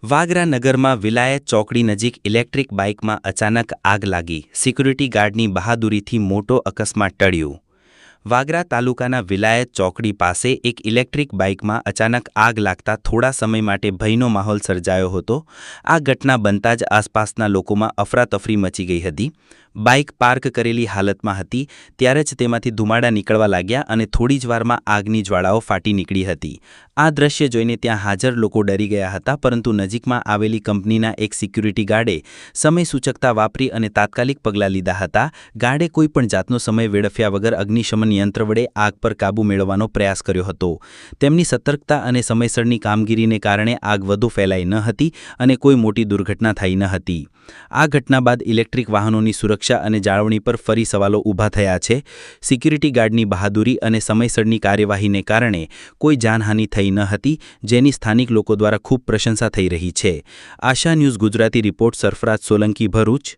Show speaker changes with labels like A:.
A: વાગરા નગરમાં વિલાયત ચોકડી નજીક ઇલેક્ટ્રિક બાઇકમાં અચાનક આગ લાગી. સિક્યુરિટી ગાર્ડની બહાદુરીથી મોટો અકસ્માત ટળ્યો. વાગરા તાલુકાના વિલાયત ચોકડી પાસે એક ઇલેક્ટ્રિક બાઇકમાં અચાનક આગ લાગતા થોડા સમય માટે ભયનો માહોલ સર્જાયો હતો. આ ઘટના બનતા જ આસપાસના લોકોમાં અફરાતફરી મચી ગઈ હતી. બાઇક પાર્ક કરેલી હાલતમાં હતી ત્યારે જ તેમાંથી ધુમાડા નીકળવા લાગ્યા અને થોડી જ વારમાં આગની જ્વાળાઓ ફાટી નીકળી હતી. આ દ્રશ્ય જોઈને ત્યાં હાજર લોકો ડરી ગયા હતા, પરંતુ નજીકમાં આવેલી કંપનીના એક સિક્યુરિટી ગાર્ડે સમયસૂચકતા વાપરી અને તાત્કાલિક પગલાં લીધા હતા. ગાર્ડે કોઈપણ જાતનો સમય વેડફ્યા વગર અગ્નિશમન યંત્ર વડે આગ પર કાબૂ મેળવવાનો પ્રયાસ કર્યો હતો. તેમની સતર્કતા અને સમયસરની કામગીરીને કારણે આગ વધુ ફેલાઈ ન હતી અને કોઈ મોટી દુર્ઘટના થઈ ન હતી. આ ઘટના બાદ ઇલેક્ટ્રિક વાહનોની સુરક્ષા અને જાળવણી પર ફરી સવાલો ઊભા થયા છે. સિક્યુરિટી ગાર્ડની બહાદુરી અને સમયસરની કાર્યવાહીને કારણે કોઈ જાનહાનિ થઈ ન હતી, જેની સ્થાનિક લોકો દ્વારા ખૂબ પ્રશંસા થઈ રહી છે. આશા ન્યૂઝ ગુજરાતી રિપોર્ટ સરફરાજ સોલંકી, ભરૂચ.